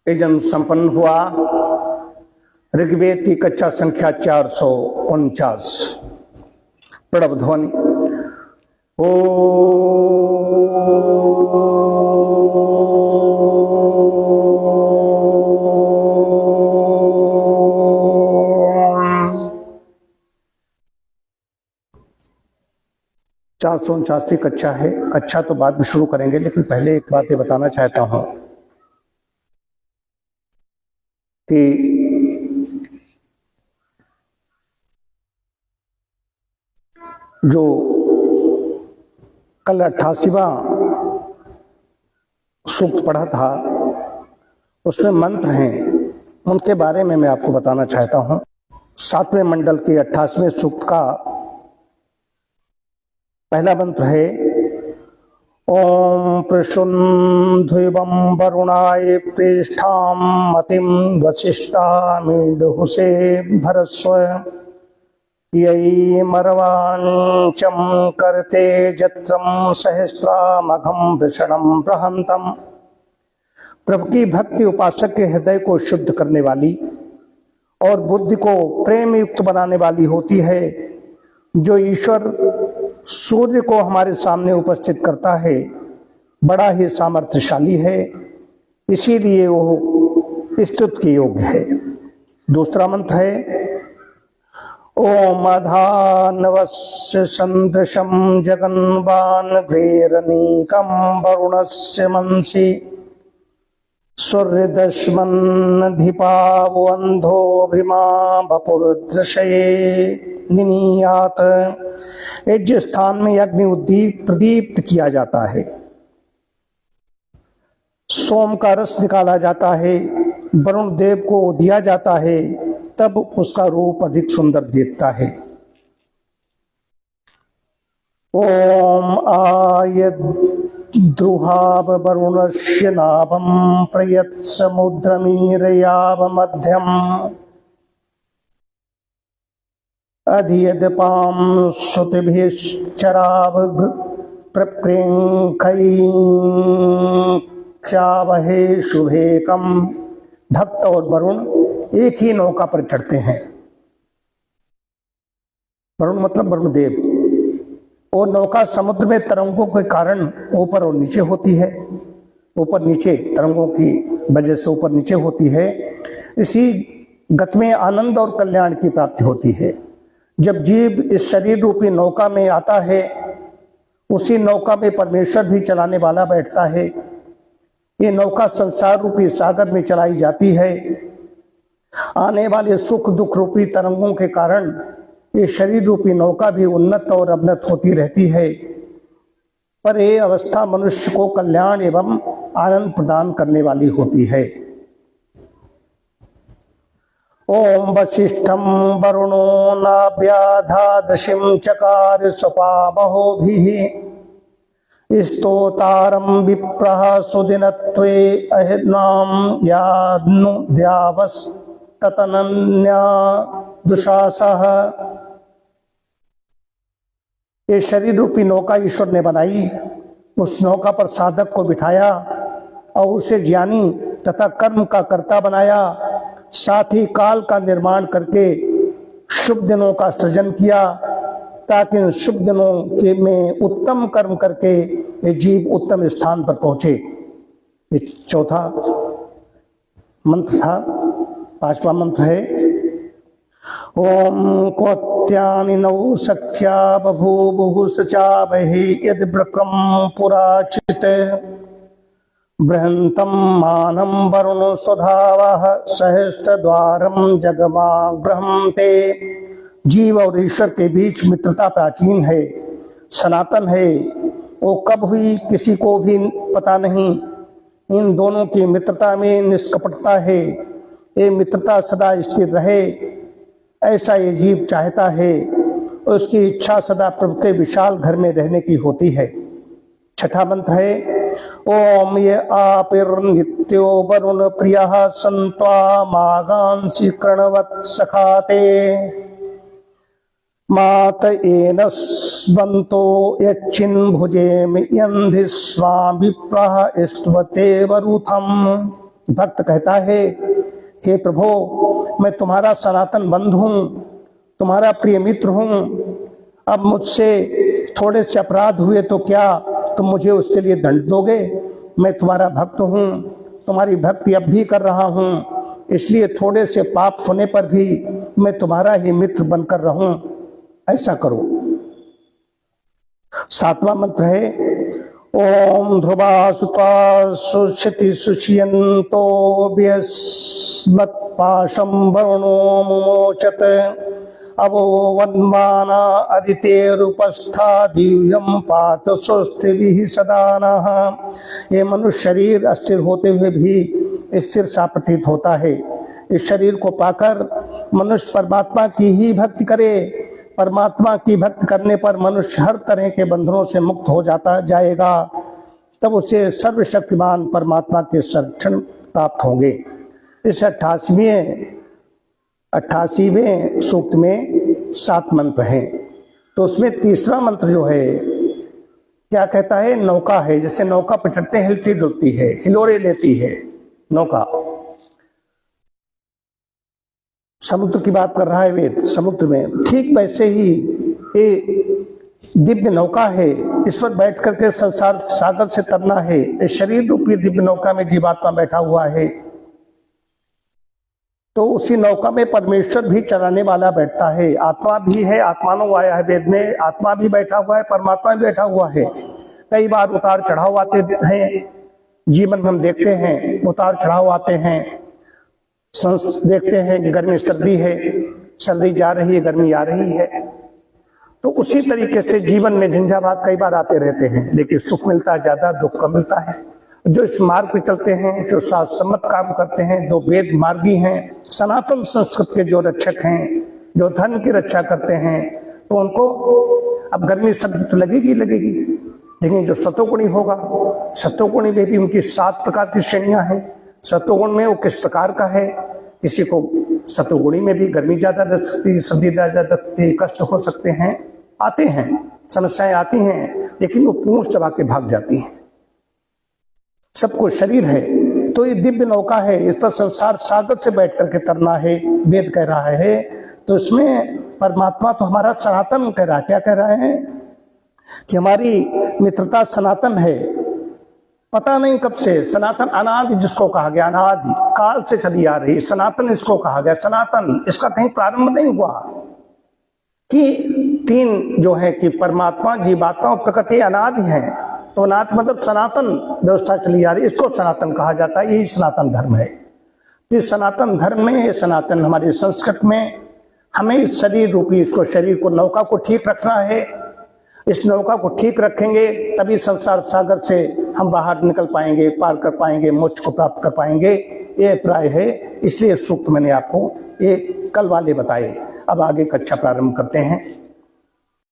यजन संपन्न हुआ। ऋग्वेद की कक्षा संख्या 449। प्रणव ध्वनि। ओ चार सौ 49वीं कक्षा है। कक्षा तो बाद में शुरू करेंगे, लेकिन पहले एक बात ये बताना चाहता हूं कि जो कल 88वां सूक्त पढ़ा था, उसमें मंत्र हैं, उनके बारे में मैं आपको बताना चाहता हूं। 7वें मंडल के 88वें सूक्त का पहला मंत्र है ओम प्रसुन्धुवं वरुणाय प्रेष्ठां मतिं वसिष्ठामीडहुसे भरस्व यई मरवांचम करते जत्रम सहस्रामघम वृषणम बृहंतम। प्रभु की भक्ति उपासक के हृदय को शुद्ध करने वाली और बुद्धि को प्रेम युक्त बनाने वाली होती है। जो ईश्वर सूर्य को हमारे सामने उपस्थित करता है, बड़ा ही सामर्थ्यशाली है, इसीलिए वो स्तुति के योग्य है। दूसरा मंत्र है ओम अधानवस्य सन्दृशं जगन्वान ग्रेरनीकं वरुणस्य मनसि सूर्यदश्मन्नधिपावन्धोभिमा वपुर्दृशये निनीयात। यज्ञ स्थान में अग्नि उद्दीप प्रदीप्त किया जाता है, सोम का रस निकाला जाता है, वरुण देव को दिया जाता है, तब उसका रूप अधिक सुंदर दिखता है। ओम आयद्रुहाव वरुणस्य नाभं प्रयत् समुद्रमीरयाव मध्यम अधियदपां सुतिभिश्चराव प्रप्रेंखैक्षावहे शुभेकम। भक्त और वरुण एक ही नौका पर चढ़ते हैं। वरुण मतलब वरुण देव। वो नौका समुद्र में तरंगों के कारण ऊपर और नीचे होती है, ऊपर नीचे तरंगों की वजह से ऊपर नीचे होती है। इसी गति में आनंद और कल्याण की प्राप्ति होती है। जब जीव इस शरीर रूपी नौका में आता है, उसी नौका में परमेश्वर भी चलाने वाला बैठता है। ये नौका संसार रूपी सागर में चलाई जाती है। आने वाले सुख दुख रूपी तरंगों के कारण ये शरीर रूपी नौका भी उन्नत और अवनत होती रहती है, पर यह अवस्था मनुष्य को कल्याण एवं आनंद प्रदान करने वाली होती है। ओम वसिष्ठं वरुणो नाभ्याधादशिं चकार स्वपावहोभिः स्तोतारं विप्रः सुदिनत्वे अहिर्नाम यानुद्यावस्ततनन्या दुशासः। ये शरीर रूपी नौका ईश्वर ने बनाई, उस नौका पर साधक को बिठाया और उसे ज्ञानी तथा कर्म का कर्ता बनाया। साथ ही काल का निर्माण करके शुभ दिनों का सृजन किया, ताकि इन शुभ दिनों के में उत्तम कर्म करके ये जीव उत्तम स्थान पर पहुंचे। ये चौथा मंत्र था। पांचवा मंत्र है ओम कोत्यानि नौ सख्या बभूवुः सचावहि यद्ब्रकं पुराचित बृहंतं मानं वरुण स्वधावः सहस्त्रद्वारं जगमाग्रहं ते। जीव और ईश्वर के बीच मित्रता प्राचीन है, सनातन है। वो कब हुई किसी को भी पता नहीं। इन दोनों की मित्रता में निष्कपटता है। ये मित्रता सदा स्थिर रहे, ऐसा ये जीव चाहता है। उसकी इच्छा सदा प्रभु के विशाल घर में रहने की होती है। छठा मंत्र है ओम ये आपिर्नित्यो वरुण प्रियः संत्वा मागांसि कृणवत् सखाते मात एनस्वन्तो यच्छिन्भुजे यन्धि स्वां विप्रः स्तवते वरुथम्। भक्त कहता है, हे प्रभु, मैं तुम्हारा सनातन बंधु हूं, तुम्हारा प्रिय मित्र हूं। अब मुझसे थोड़े से अपराध हुए तो क्या तुम मुझे उसके लिए दंड दोगे? मैं तुम्हारा भक्त हूं, तुम्हारी भक्ति अब भी कर रहा हूं, इसलिए थोड़े से पाप होने पर भी मैं तुम्हारा ही मित्र बनकर रहूं, ऐसा करो। 7वां मंत्र है, ओम ध्रुवा सुता सुक्षति सुष्यन्तो व्यस्मत्पाशं वरुणो मुमोचत अवो वन्माना अदितेरुपस्था दिव्यम पात स्वस्तिभिः सदा नः। ये मनुष्य शरीर अस्थिर होते हुए भी स्थिर सा प्रतीत होता है। इस शरीर को पाकर मनुष्य परमात्मा की ही भक्ति करे। परमात्मा की भक्ति करने पर मनुष्य हर तरह के बंधनों से मुक्त हो जाएगा। तब उसे सर्वशक्तिमान परमात्मा के संरक्षण प्राप्त होंगे। इस 88वें सूक्त में 7 मंत्र हैं। तो उसमें तीसरा मंत्र जो है क्या कहता है? नौका है। जैसे नौका पटकते हैं, हिलती डुलती है, हिलोरे लेती है नौका। समुद्र की बात कर रहा है वेद, समुद्र में। ठीक वैसे ही ये दिव्य नौका है, इस पर बैठ करके संसार सागर से तरना है। इस शरीर रूपी दिव्य नौका में जीवात्मा बैठा हुआ है, तो उसी नौका में परमेश्वर भी चलाने वाला बैठता है। आत्मा भी है, आत्मानो आया है वेद में, आत्मा भी बैठा हुआ है, परमात्मा भी बैठा हुआ है। कई बार उतार चढ़ाव आते हैं, जीवन में हम देखते हैं उतार चढ़ाव आते हैं। देखते हैं कि गर्मी सर्दी है, सर्दी जा रही है, गर्मी आ रही है। तो उसी तरीके से जीवन में झंझावात कई बार आते रहते हैं, लेकिन सुख मिलता है ज्यादा, दुख कम मिलता है। जो इस मार्ग पे चलते हैं, जो शास्त्रसम्मत काम करते हैं, जो वेद मार्गी हैं, सनातन संस्कृत के जो रक्षक हैं, जो धर्म की रक्षा करते हैं, तो उनको अब गर्मी सर्दी तो लगेगी लगेगी, लेकिन जो सतोगुणी होगा, सतोगुणी में भी उनकी 7 प्रकार की श्रेणियां हैं। सतोगुण में वो किस प्रकार का है? किसी को सतोगुणी में भी गर्मी ज्यादा लग सकती है, सर्दी ज्यादा लगती है, कष्ट हो सकते हैं, आते हैं, समस्याएं आती हैं, लेकिन वो पूंछ दबा के भाग जाती हैं। सबको शरीर है, तो ये दिव्य नौका है, इस पर संसार सागर से बैठ करके तरना है, वेद कह रहा है। तो इसमें परमात्मा तो हमारा सनातन कह रहा है। क्या कह रहा है? कि हमारी मित्रता सनातन है, पता नहीं कब से। सनातन अनादि जिसको कहा गया, अनादि काल से चली आ रही, सनातन इसको कहा गया। सनातन इसका कहीं प्रारंभ नहीं हुआ कि 3 जो है कि परमात्मा, जीवात्मा और प्रकृति अनादि है। तो अनादि मतलब सनातन व्यवस्था चली आ रही, इसको सनातन कहा जाता है। यही सनातन धर्म है। इस सनातन धर्म में, ये सनातन हमारी संस्कृत में, हमें इस शरीर रूपी इसको, शरीर को, नौका को ठीक रखना है। इस नौका को ठीक रखेंगे तभी संसार सागर से हम बाहर निकल पाएंगे, पार कर पाएंगे, मोक्ष को प्राप्त कर पाएंगे। ये प्राय है। इसलिए सूक्त मैंने आपको ये कल वाले बताए। अब आगे कक्षा प्रारंभ करते हैं।